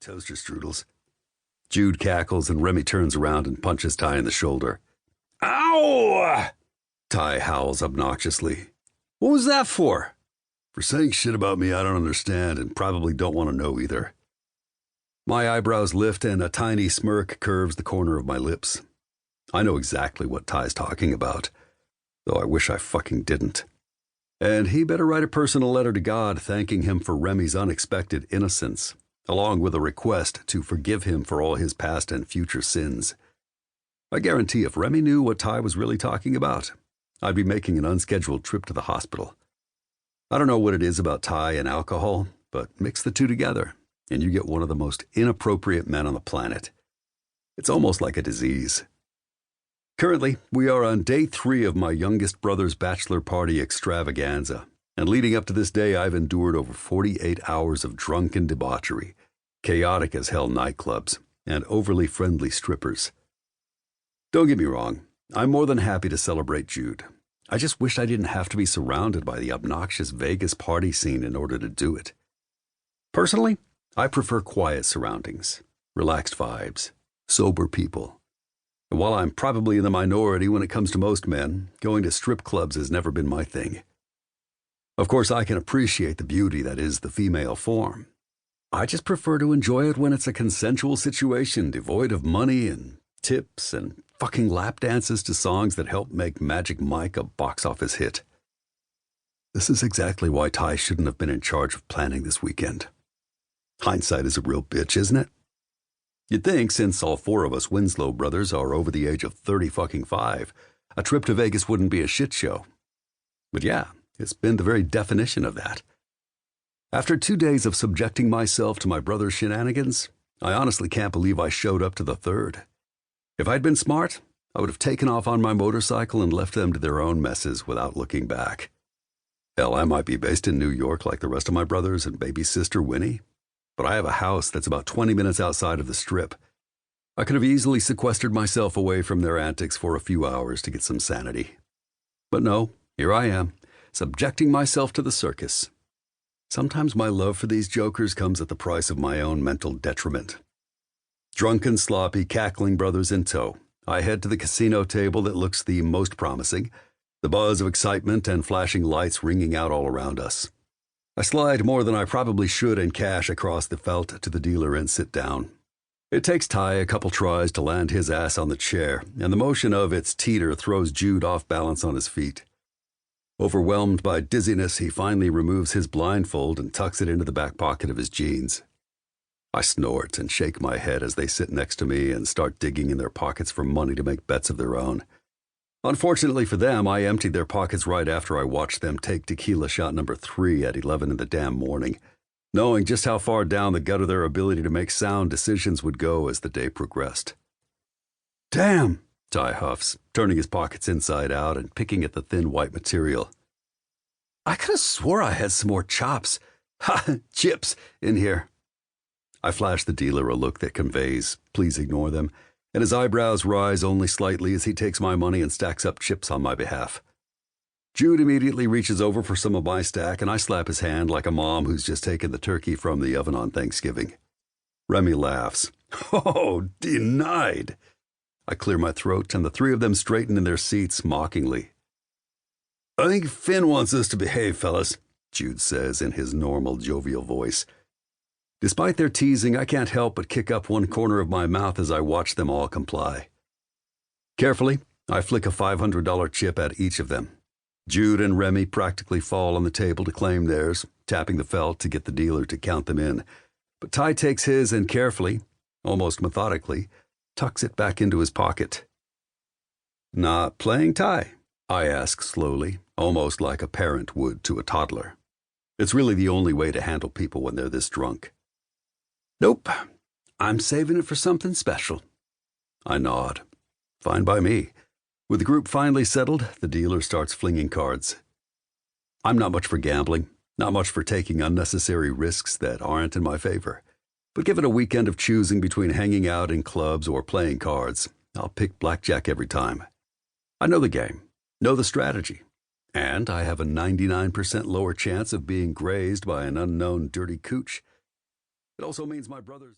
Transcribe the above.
toaster strudels. Jude cackles and Remy turns around and punches Ty in the shoulder. Ow! Ty howls obnoxiously. What was that for? For saying shit about me I don't understand and probably don't want to know either. My eyebrows lift and a tiny smirk curves the corner of my lips. I know exactly what Ty's talking about, though I wish I fucking didn't. And he better write a personal letter to God thanking him for Remy's unexpected innocence, along with a request to forgive him for all his past and future sins. I guarantee if Remy knew what Ty was really talking about, I'd be making an unscheduled trip to the hospital. I don't know what it is about Ty and alcohol, but mix the two together, and you get one of the most inappropriate men on the planet. It's almost like a disease. Currently, we are on day 3 of my youngest brother's bachelor party extravaganza, and leading up to this day, I've endured over 48 hours of drunken debauchery, chaotic as hell nightclubs, and overly friendly strippers. Don't get me wrong, I'm more than happy to celebrate Jude. I just wish I didn't have to be surrounded by the obnoxious Vegas party scene in order to do it. Personally, I prefer quiet surroundings, relaxed vibes, sober people. And while I'm probably in the minority when it comes to most men, going to strip clubs has never been my thing. Of course, I can appreciate the beauty that is the female form. I just prefer to enjoy it when it's a consensual situation devoid of money and tips and fucking lap dances to songs that help make Magic Mike a box office hit. This is exactly why Ty shouldn't have been in charge of planning this weekend. Hindsight is a real bitch, isn't it? You'd think, since all 4 of us Winslow brothers are over the age of 30-5, a trip to Vegas wouldn't be a shit show. But yeah, it's been the very definition of that. After 2 days of subjecting myself to my brother's shenanigans, I honestly can't believe I showed up to the 3rd. If I'd been smart, I would have taken off on my motorcycle and left them to their own messes without looking back. Hell, I might be based in New York like the rest of my brothers and baby sister Winnie, but I have a house that's about 20 minutes outside of the Strip. I could have easily sequestered myself away from their antics for a few hours to get some sanity. But no, here I am, subjecting myself to the circus. Sometimes my love for these jokers comes at the price of my own mental detriment. Drunken, sloppy, cackling brothers in tow, I head to the casino table that looks the most promising, the buzz of excitement and flashing lights ringing out all around us. I slide more than I probably should in cash across the felt to the dealer and sit down. It takes Ty a couple tries to land his ass on the chair, and the motion of its teeter throws Jude off balance on his feet. Overwhelmed by dizziness, he finally removes his blindfold and tucks it into the back pocket of his jeans. I snort and shake my head as they sit next to me and start digging in their pockets for money to make bets of their own. Unfortunately for them, I emptied their pockets right after I watched them take tequila shot number 3 at 11 in the damn morning, knowing just how far down the gutter their ability to make sound decisions would go as the day progressed. Damn, Ty huffs, turning his pockets inside out and picking at the thin white material. I could have swore I had some more chips in here. I flash the dealer a look that conveys, please ignore them, and his eyebrows rise only slightly as he takes my money and stacks up chips on my behalf. Jude immediately reaches over for some of my stack, and I slap his hand like a mom who's just taken the turkey from the oven on Thanksgiving. Remy laughs. Oh, denied. I clear my throat, and the 3 of them straighten in their seats mockingly. I think Finn wants us to behave, fellas, Jude says in his normal jovial voice. Despite their teasing, I can't help but kick up one corner of my mouth as I watch them all comply. Carefully, I flick a $500 chip at each of them. Jude and Remy practically fall on the table to claim theirs, tapping the felt to get the dealer to count them in. But Ty takes his and carefully, almost methodically, tucks it back into his pocket. Not playing Ty? I ask slowly, almost like a parent would to a toddler. It's really the only way to handle people when they're this drunk. Nope, I'm saving it for something special. I nod. Fine by me. With the group finally settled, the dealer starts flinging cards. I'm not much for gambling, not much for taking unnecessary risks that aren't in my favor. But given a weekend of choosing between hanging out in clubs or playing cards, I'll pick blackjack every time. I know the game, know the strategy, and I have a 99% lower chance of being grazed by an unknown dirty cooch. It also means my brothers...